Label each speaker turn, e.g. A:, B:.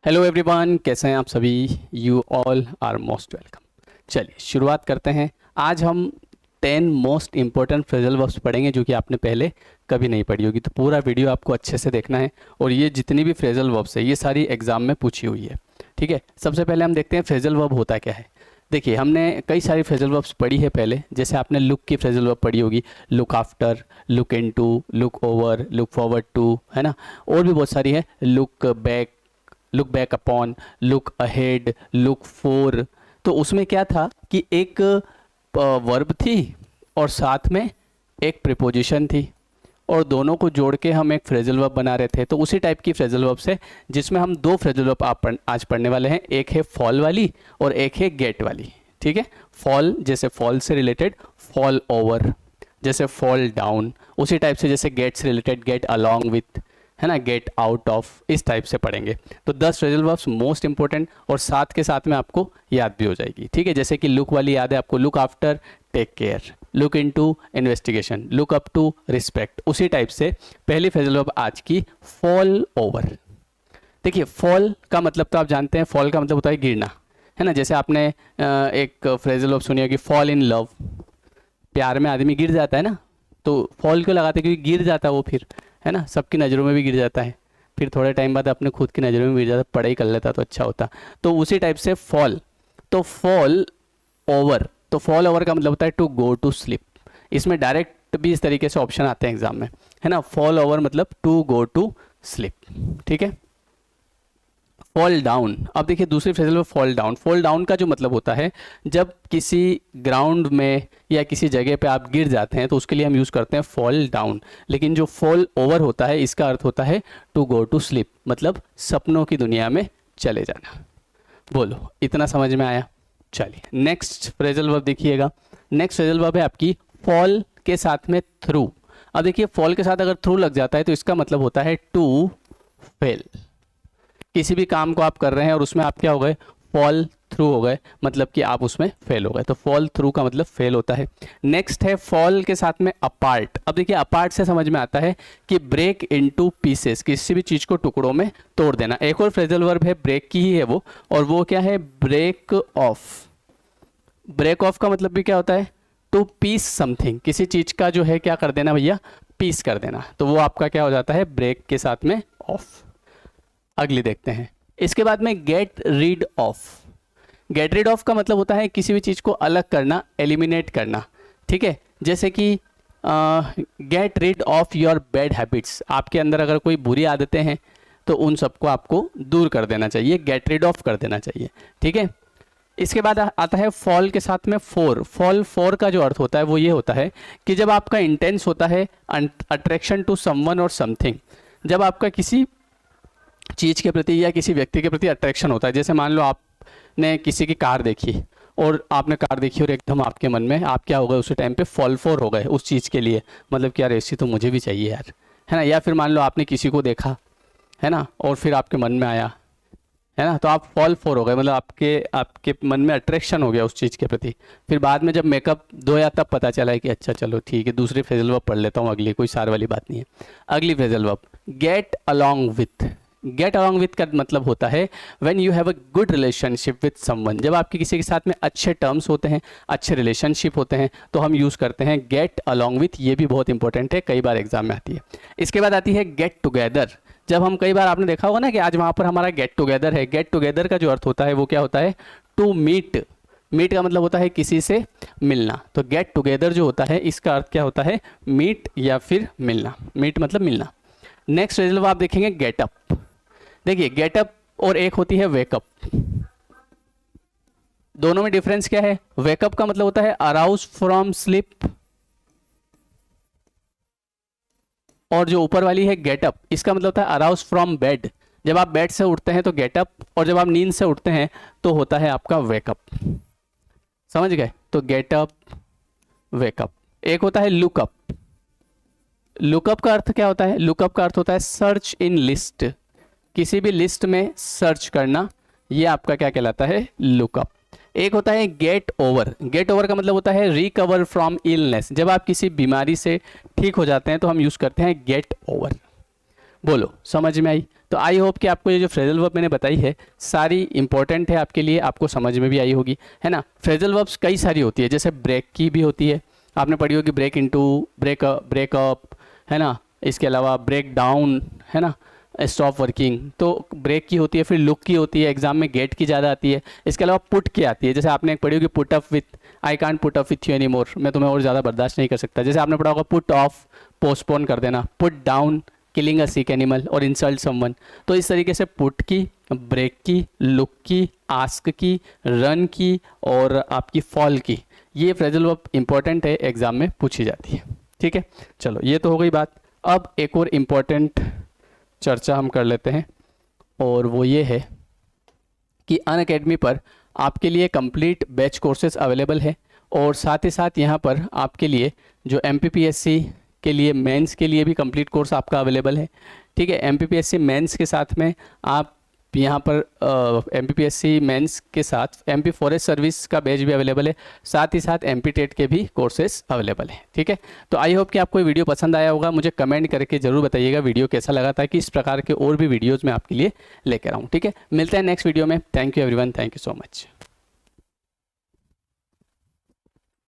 A: Hello everyone, कैसे हैं आप सभी। You all are most welcome. चलिए शुरुआत करते हैं। आज हम 10 मोस्ट इंपॉर्टेंट फ्रेजल वर्ब्स पढ़ेंगे जो कि आपने पहले कभी नहीं पढ़ी होगी। तो पूरा वीडियो आपको अच्छे से देखना है। और ये जितनी भी फ्रेजल वर्ब्स है ये सारी एग्जाम में पूछी हुई है, ठीक है। सबसे पहले हम देखते हैं फ्रेजल वर्ब होता क्या है। देखिए, हमने कई सारी फ्रेजल वर्ब्स पढ़ी है पहले। जैसे आपने लुक की फ्रेजल वर्ब पढ़ी होगी, look after, look into, look over, look forward to, है ना। और भी बहुत सारी है, look back upon, look ahead, look for. तो उसमें क्या था कि एक वर्ब थी और साथ में एक प्रीपोजिशन थी और दोनों को जोड़ के हम एक फ्रेजल वर्ब बना रहे थे। तो उसी टाइप की फ्रेजल वर्ब से जिसमें हम दो फ्रेजल वर्ब आज पढ़ने वाले हैं। एक है फॉल वाली और एक है गेट वाली, ठीक है। फॉल जैसे फॉल से रिलेटेड फॉल ओवर, जैसे फॉल डाउन। उसी टाइप से जैसे गेट से रिलेटेड गेट अलोंग विथ, है ना, गेट आउट ऑफ। इस टाइप से पढ़ेंगे। तो 10 फ्रेजल वर्ब्स मोस्ट इंपॉर्टेंट और साथ के साथ में आपको याद भी हो जाएगी, ठीक है। जैसे कि लुक वाली याद है आपको, look after take care, look into investigation, look up to respect. उसी टाइप से पहली फ्रेजल वर्ब आज की फॉल ओवर। देखिए, फॉल का मतलब तो आप जानते हैं, फॉल का मतलब होता है गिरना, है ना। जैसे आपने एक फ्रेजल वर्ब सुनी होगी, फॉल इन लव। प्यार में आदमी गिर जाता है ना, तो फॉल क्यों लगाते हैं? क्योंकि गिर जाता है वो, फिर, है ना, सबकी नज़रों में भी गिर जाता है, फिर थोड़े टाइम बाद अपने खुद की नज़रों में भी गिर जाता, पढ़ाई कर लेता तो अच्छा होता। तो उसी टाइप से फॉल, तो फॉल ओवर। तो फॉल ओवर का मतलब होता है टू गो टू स्लीप। इसमें डायरेक्ट भी इस तरीके से ऑप्शन आते हैं एग्जाम में, है ना। फॉल ओवर मतलब टू गो टू स्लीप, ठीक है। फॉल डाउन, अब देखिए दूसरी फ्रेजल में फॉल डाउन। फॉल डाउन का जो मतलब होता है, जब किसी ग्राउंड में या किसी जगह पे आप गिर जाते हैं तो उसके लिए हम यूज़ करते हैं फॉल डाउन। लेकिन जो फॉल ओवर होता है इसका अर्थ होता है टू गो टू स्लीप, मतलब सपनों की दुनिया में चले जाना। बोलो, इतना समझ में आया? चलिए नेक्स्ट फ्रेजल वर्ब देखिएगा। नेक्स्ट फ्रेजल वर्ब है आपकी फॉल के साथ में थ्रू। अब देखिए, फॉल के साथ अगर थ्रू लग जाता है तो इसका मतलब होता है टू फेल। किसी भी काम को आप कर रहे हैं और उसमें आप क्या हो गए? फॉल थ्रू हो गए, मतलब कि आप उसमें फेल हो गए। तो फॉल थ्रू का मतलब फेल होता है। नेक्स्ट है फॉल के साथ में अपार्ट। अब देखिए, अपार्ट से समझ में आता है कि ब्रेक इनटू पीसेस, किसी भी चीज़ को टुकड़ों में तोड़ देना। एक और फ्रेजल वर्ब है, ब्रेक की ही है वो, और वो क्या है? Break of. ब्रेक ऑफ का मतलब भी क्या होता है? टू पीस समथिंग, किसी चीज़ का जो है क्या कर देना भैया? पीस कर देना। तो वो आपका क्या हो जाता है? ब्रेक के साथ में ऑफ। अगली देखते हैं। इसके बाद में get rid of. Get rid of का मतलब होता है किसी भी चीज़ को अलग करना, एलिमिनेट करना, ठीक है। जैसे कि get rid of your bad habits. आपके अंदर अगर कोई बुरी आदतें हैं तो उन सबको आपको दूर कर देना चाहिए, गेट रीड ऑफ कर देना चाहिए, ठीक है। इसके बाद आता है फॉल के साथ में फोर। फॉल फोर का जो अर्थ होता है वो ये होता है कि जब आपका इंटेंस होता है अट्रैक्शन टू समवन और समथिंग, जब आपका किसी चीज़ के प्रति या किसी व्यक्ति के प्रति अट्रैक्शन होता है। जैसे मान लो आपने किसी की कार देखी और आपने कार देखी और एकदम आपके मन में आप क्या हो गए? उसी टाइम पे फॉल फॉर हो गए उस चीज़ के लिए, मतलब कि यार ऐसी तो मुझे भी चाहिए यार, है ना। या फिर मान लो आपने किसी को देखा, है ना, और फिर आपके मन में आया, है ना, तो आप फॉल फॉर हो गए, मतलब आपके आपके मन में अट्रैक्शन हो गया उस चीज़ के प्रति। फिर बाद में जब मेकअप धोया तब पता चला है कि अच्छा चलो ठीक है, दूसरी फ्रेजल वर्ब पढ़ लेता हूँ अगली, कोई सार वाली बात नहीं है। अगली phrasal verb get along with. Get along with का मतलब होता है when you have a good relationship with someone. जब आपके किसी के साथ में अच्छे टर्म्स होते हैं, अच्छे रिलेशनशिप होते हैं, तो हम यूज़ करते हैं गेट अलॉन्ग विथ। ये भी बहुत इंपॉर्टेंट है, कई बार एग्जाम में आती है। इसके बाद आती है गेट टुगेदर। जब हम कई बार आपने देखा होगा ना कि आज वहाँ पर हमारा गेट टुगेदर है। गेट टुगेदर का जो अर्थ होता है वो क्या होता है? To meet. मीट का मतलब होता है किसी से मिलना। तो गेट टुगेदर जो होता है इसका अर्थ क्या होता है? मीट या फिर मिलना। मीट मतलब मिलना। नेक्स्ट फ्रेजल आप देखेंगे गेटअप। देखिए, गेटअप और एक होती है वेकअप, दोनों में डिफरेंस क्या है? वेकअप का मतलब होता है अराउज फ्रॉम स्लीप, और जो ऊपर वाली है गेटअप, इसका मतलब होता है अराउज फ्रॉम बेड। जब आप बेड से उठते हैं तो गेटअप, और जब आप नींद से उठते हैं तो होता है आपका वेकअप। समझ गए? तो गेटअप, वेकअप। एक होता है लुकअप। लुकअप का अर्थ क्या होता है? लुकअप का अर्थ होता है सर्च इन लिस्ट, किसी भी लिस्ट में सर्च करना, ये आपका क्या कहलाता है? लुकअप। एक होता है गेट ओवर। गेट ओवर का मतलब होता है रिकवर फ्रॉम इलनेस। जब आप किसी बीमारी से ठीक हो जाते हैं तो हम यूज़ करते हैं गेट ओवर। बोलो, समझ में आई? तो आई होप कि आपको ये जो फ्रेजल वर्ब मैंने बताई है सारी इंपॉर्टेंट है आपके लिए, आपको समझ में भी आई होगी, है ना। फ्रेजल वर्ब्स कई सारी होती है, जैसे ब्रेक की भी होती है, आपने पढ़ी होगी, ब्रेक इनटू, ब्रेकअप, है ना। इसके अलावा ब्रेक डाउन, है ना, स्टॉप वर्किंग, तो ब्रेक की होती है। फिर लुक की होती है, एग्जाम में गेट की ज़्यादा आती है। इसके अलावा पुट की आती है, जैसे आपने एक पढ़ी होगी put up with, I can't put up with you any more, मैं तुम्हें और ज़्यादा बर्दाश्त नहीं कर सकता। जैसे आपने पढ़ा होगा पुट ऑफ, पोस्टपोन कर देना, put down, killing a sick animal, और इंसल्ट समवन। तो इस तरीके से पुट की, ब्रेक की, लुक की, आस्क की, रन की और आपकी फॉल की, ये फ्रेजल वर्ब इंपॉर्टेंट है, एग्जाम में पूछी जाती है। ठीक है, चलो ये तो हो गई बात। अब एक और इम्पॉर्टेंट चर्चा हम कर लेते हैं, और वो ये है कि अनअकैडमी पर आपके लिए कंप्लीट बैच कोर्सेज अवेलेबल है, और साथ ही साथ यहाँ पर आपके लिए जो MPPSC के लिए मेंस के लिए भी कंप्लीट कोर्स आपका अवेलेबल है। ठीक है, MPPSC मेंस के साथ में आप यहाँ पर MPPSC मेंस के साथ MP फॉरेस्ट सर्विस का बैच भी अवेलेबल है, साथ ही साथ MP टेट के भी कोर्सेज अवेलेबल हैं। ठीक है, तो आई होप कि आपको ये वीडियो पसंद आया होगा। मुझे कमेंट करके ज़रूर बताइएगा वीडियो कैसा लगा, ताकि इस प्रकार के और भी वीडियोज़ मैं आपके लिए लेकर आऊँ। ठीक है, मिलते हैं नेक्स्ट वीडियो में। Thank you everyone, thank you so much.